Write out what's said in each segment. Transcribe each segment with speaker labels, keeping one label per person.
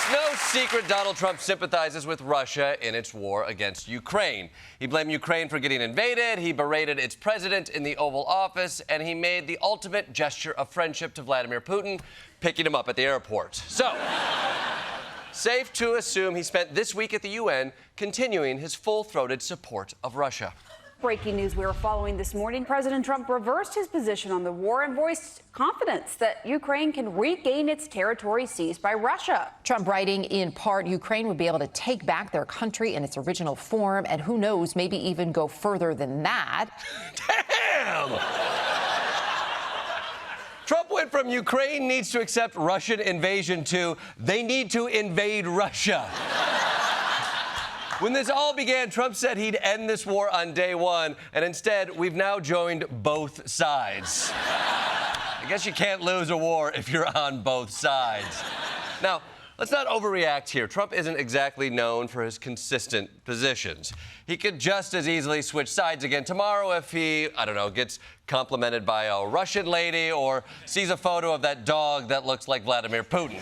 Speaker 1: It's no secret Donald Trump sympathizes with Russia in its war against Ukraine. He blamed Ukraine for getting invaded, he berated its president in the Oval Office, and he made the ultimate gesture of friendship to Vladimir Putin, picking him up at the airport. So, safe to assume he spent this week at the UN continuing his full-throated support of Russia.
Speaker 2: Breaking news we are following this morning. President Trump reversed his position on the war and voiced confidence that Ukraine can regain its territory seized by Russia.
Speaker 3: Trump writing in part, Ukraine would be able to take back their country in its original form, and who knows, maybe even go further than that.
Speaker 1: Damn! Trump went from Ukraine needs to accept Russian invasion to they need to invade Russia. When this all began, Trump said he'd end this war on day one, and instead, we've now joined both sides. I guess you can't lose a war if you're on both sides. Now, let's not overreact here. Trump isn't exactly known for his consistent positions. He could just as easily switch sides again tomorrow if he, I don't know, gets complimented by a Russian lady or sees a photo of that dog that looks like Vladimir Putin.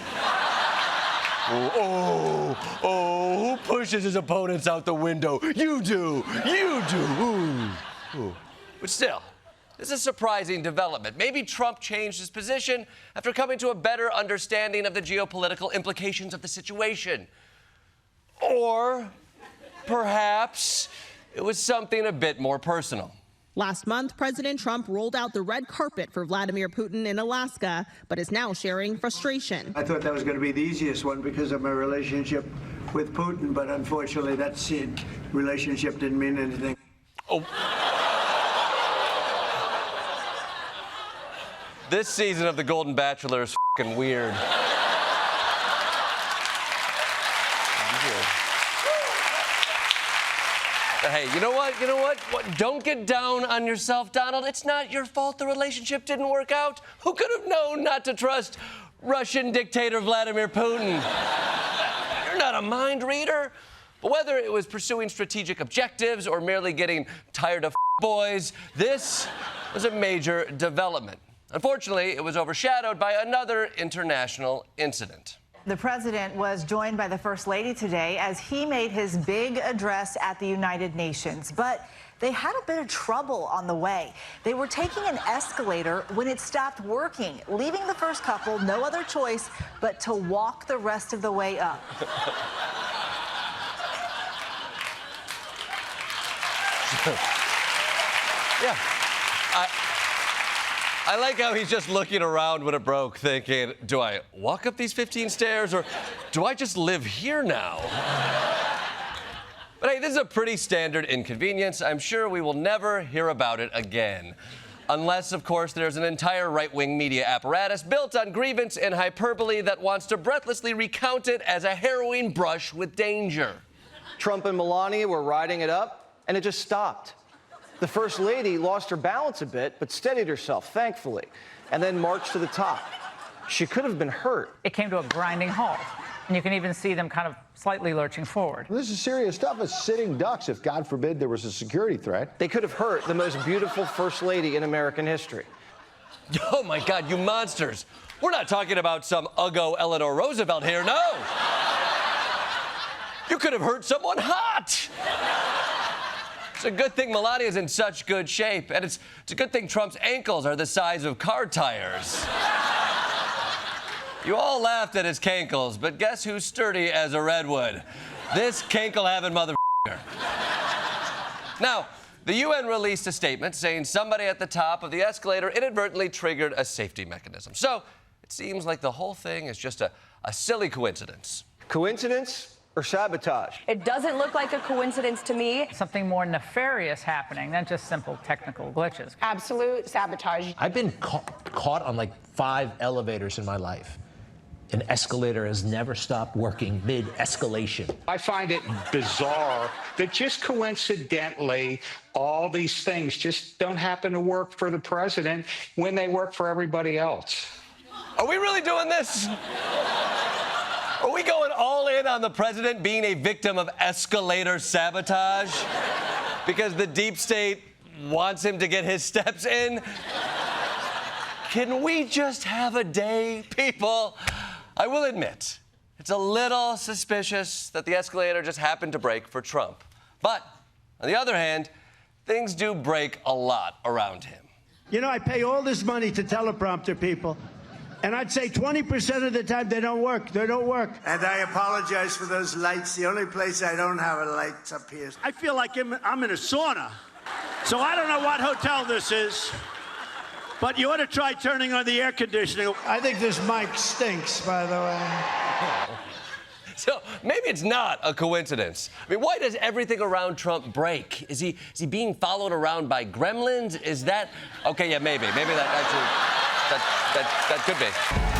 Speaker 1: Who pushes his opponents out the window? You do. But still, this is a surprising development. Maybe Trump changed his position after coming to a better understanding of the geopolitical implications of the situation. Or perhaps it was something a bit more personal.
Speaker 4: Last month, President Trump rolled out the red carpet for Vladimir Putin in Alaska, but is now sharing frustration.
Speaker 5: I thought that was going to be the easiest one because of my relationship with Putin, but unfortunately that relationship didn't mean anything.
Speaker 1: Oh. This season of The Golden Bachelor is f***ing weird. Hey, you know what? Don't get down on yourself, Donald. It's not your fault the relationship didn't work out. Who could have known not to trust Russian dictator Vladimir Putin? You're not a mind reader. But whether it was pursuing strategic objectives or merely getting tired of boys, this was a major development. Unfortunately, it was overshadowed by another international incident.
Speaker 6: The president was joined by the First Lady today as he made his big address at the United Nations. But they had a bit of trouble on the way. They were taking an escalator when it stopped working, leaving the first couple no other choice but to walk the rest of the way up.
Speaker 1: Yeah. I like how he's just looking around when it broke, thinking, do I walk up these 15 stairs or do I just live here now? But hey, this is a pretty standard inconvenience. I'm sure we will never hear about it again. Unless, of course, there's an entire right-wing media apparatus built on grievance and hyperbole that wants to breathlessly recount it as a harrowing brush with danger.
Speaker 7: Trump and Melania were riding it up, and it just stopped. The First Lady lost her balance a bit, but steadied herself, thankfully, and then marched to the top. She could have been hurt.
Speaker 8: It came to a grinding halt, and you can even see them kind of slightly lurching forward.
Speaker 9: This is serious stuff. It's sitting ducks if, God forbid, there was a security threat.
Speaker 7: They could have hurt the most beautiful First Lady in American history.
Speaker 1: Oh, my God, you monsters. We're not talking about some Uggo Eleanor Roosevelt here, no. You could have hurt someone hot. It's a good thing Melania's in such good shape, and it's a good thing Trump's ankles are the size of car tires. You all laughed at his cankles, but guess who's sturdy as a redwood? This cankle-having motherfucker. Now, the UN released a statement saying somebody at the top of the escalator inadvertently triggered a safety mechanism. So it seems like the whole thing is just a silly coincidence.
Speaker 7: Coincidence or sabotage?
Speaker 2: It doesn't look like a coincidence to me.
Speaker 8: Something more nefarious happening than just simple technical glitches.
Speaker 10: Absolute sabotage.
Speaker 11: I've been caught on like 5 elevators in my life. An escalator has never stopped working mid-escalation.
Speaker 12: I find it bizarre that just coincidentally, all these things just don't happen to work for the president when they work for everybody else.
Speaker 1: Are we really doing this? Are we going all in on the president being a victim of escalator sabotage? Because the deep state wants him to get his steps in? Can we just have a day, people? I will admit, It's a little suspicious that the escalator just happened to break for Trump. But, on the other hand, things do break a lot around him.
Speaker 5: You know, I pay all this money to teleprompter people, and I'd say 20% of the time they don't work. They don't work. And I apologize for those lights. The only place I don't have a light's up here. I feel like I'm in a sauna. So I don't know what hotel this is, but you ought to try turning on the air conditioning. I think this mic stinks, by the way.
Speaker 1: So maybe it's not a coincidence. I mean, why does everything around Trump break? Is he being followed around by gremlins? Is that... Okay, yeah, maybe. Maybe that actually... That could be.